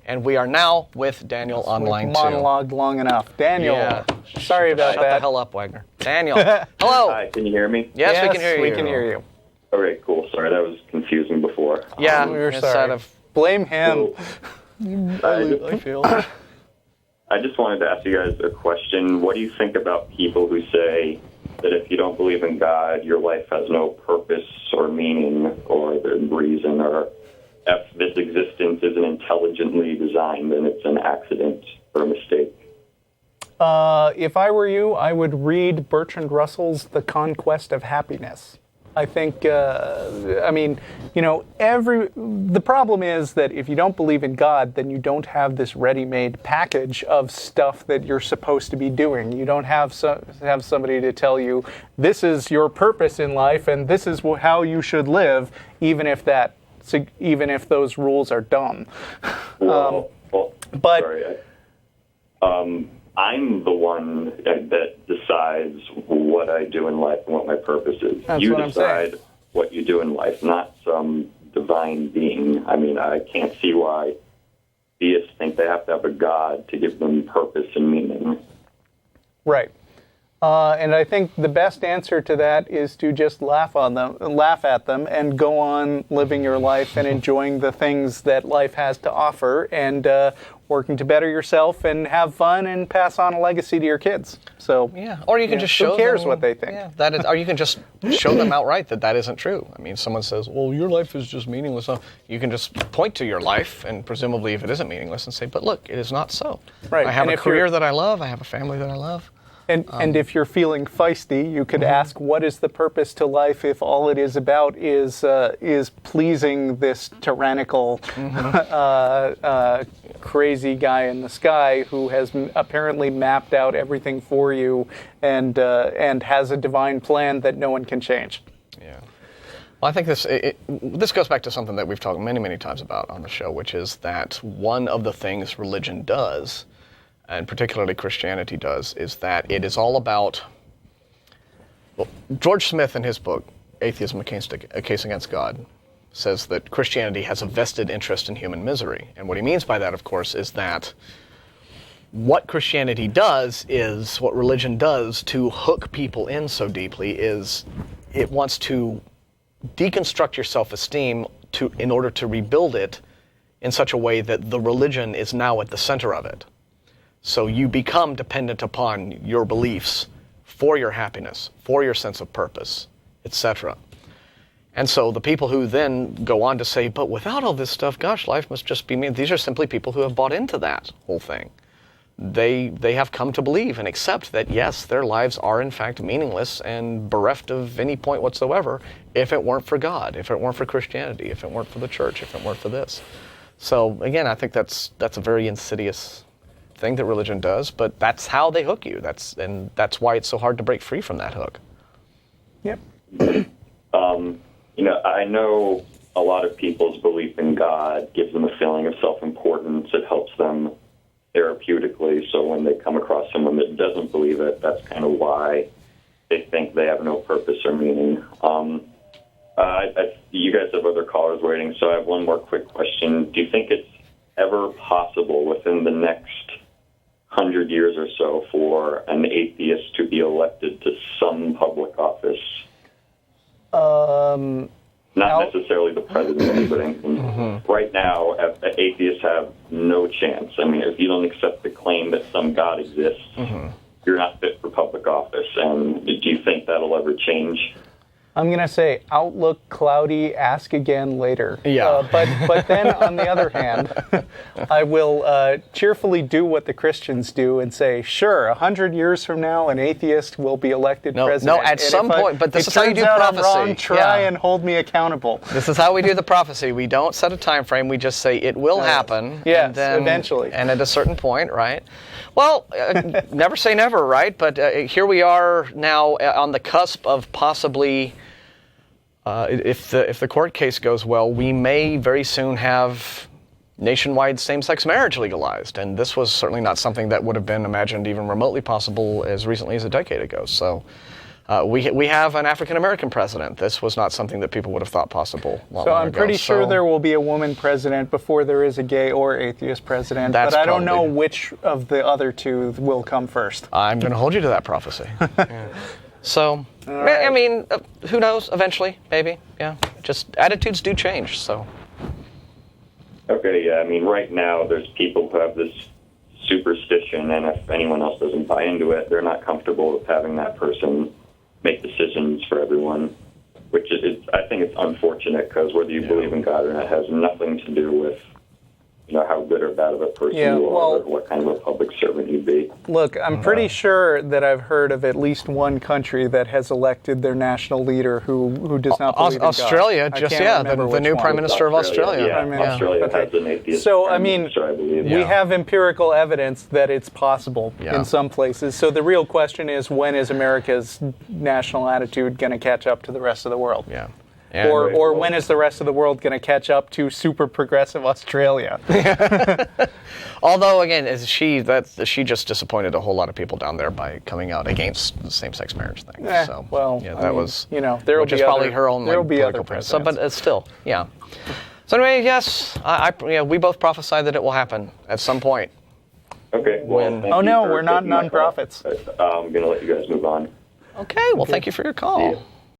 And we are now with Daniel on line 2. Monologued long enough. Daniel, sorry about Shut that. the hell up, Wagner. Daniel, hello. Hi, can you hear me? Yes, we can hear you. we can hear you. All right, cool. Sorry, that was confusing before. Yeah, We're instead sorry. of... Blame him. I feel... I just wanted to ask you guys a question. What do you think about people who say that if you don't believe in God, your life has no purpose or meaning or the reason, or if this existence isn't intelligently designed, then it's an accident or a mistake? If I were you, I would read Bertrand Russell's The Conquest of Happiness. I think, the problem is that if you don't believe in God, then you don't have this ready-made package of stuff that you're supposed to be doing. You don't have somebody to tell you, this is your purpose in life and this is how you should live, even if those rules are dumb. I'm the one that decides what I do in life and what my purpose is. That's you what decide what you do in life, not some divine being. I mean, I can't see why theists think they have to have a God to give them purpose and meaning. Right. And I think the best answer to that is to just laugh at them, and go on living your life and enjoying the things that life has to offer, and working to better yourself and have fun and pass on a legacy to your kids. So yeah, or you can just show who cares them what they think. Yeah, that is, or you can just show them outright that isn't true. I mean, someone says, "Well, your life is just meaningless." You can just point to your life, and presumably, if it isn't meaningless, and say, "But look, it is not so. Right. I have And a career that I love. I have a family that I love." And if you're feeling feisty, you could ask, what is the purpose to life if all it is about is pleasing this tyrannical, crazy guy in the sky who has apparently mapped out everything for you and has a divine plan that no one can change? Yeah. Well, I think this goes back to something that we've talked many, many times about on the show, which is that one of the things religion does, and particularly Christianity does, is that it is all about... Well, George Smith, in his book, Atheism, A Case Against God, says that Christianity has a vested interest in human misery. And what he means by that, of course, is that what Christianity does is, what religion does to hook people in so deeply, is it wants to deconstruct your self-esteem in order to rebuild it in such a way that the religion is now at the center of it. So you become dependent upon your beliefs for your happiness, for your sense of purpose, etc. And so the people who then go on to say, but without all this stuff, gosh, life must just be mean. These are simply people who have bought into that whole thing. They have come to believe and accept that, yes, their lives are in fact meaningless and bereft of any point whatsoever if it weren't for God, if it weren't for Christianity, if it weren't for the church, if it weren't for this. So again, I think that's a very insidious thing that religion does, but that's how they hook you. That's why it's so hard to break free from that hook. Yep. I know a lot of people's belief in God gives them a feeling of self-importance. It helps them therapeutically. So when they come across someone that doesn't believe it, that's kind of why they think they have no purpose or meaning. You guys have other callers waiting, so I have one more quick question. Do you think it's ever possible within the next 100 years or so for an atheist to be elected to some public office? Not necessarily the presidency, but right now, atheists have no chance. I mean, if you don't accept the claim that some God exists, you're not fit for public office. And do you think that'll ever change? I'm going to say outlook cloudy, ask again later. Yeah. But then on the other hand, I will cheerfully do what the Christians do and say, sure, 100 years from now, an atheist will be elected president. No, at some point, but this is how you do prophecy. Wrong, try and hold me accountable. This is how we do the prophecy. We don't set a time frame. We just say it will happen. Yes, and then, eventually. And at a certain point, right? Well, never say never, right? But here we are now on the cusp of possibly... If the court case goes well, we may very soon have nationwide same-sex marriage legalized, and this was certainly not something that would have been imagined even remotely possible as recently as a decade ago. So We have an African-American president. This was not something that people would have thought possible long So ago. I'm pretty sure there will be a woman president before there is a gay or atheist president, That's but I don't know probably- which of the other two will come first. I'm going to hold you to that prophecy. Yeah. So, right. I mean, who knows? Eventually, maybe. Yeah. Just attitudes do change. So. Okay, yeah. I mean, right now there's people who have this superstition, and if anyone else doesn't buy into it, they're not comfortable with having that person make decisions for everyone, which is I think it's unfortunate, because whether you believe in God or not has nothing to do with how good or bad of a person you are, or what kind of a public servant you be. Look, I'm pretty sure that I've heard of at least one country that has elected their national leader who does not believe in God. Australia, the new Prime Minister of Australia. Yeah, Australia has an atheist. So, I mean, minister, I believe. we have empirical evidence that it's possible in some places. So the real question is, when is America's national attitude going to catch up to the rest of the world? Yeah. Or when is the rest of the world going to catch up to super progressive Australia? Although, again, she just disappointed a whole lot of people down there by coming out against the same-sex marriage thing. There will which be is probably her own there will be political other preference. presidents. But it's still, yeah. So anyway, yes, we both prophesy that it will happen at some point. Okay. Well, we're not non-profits. I'm going to let you guys move on. Okay. Well, thank you for your call.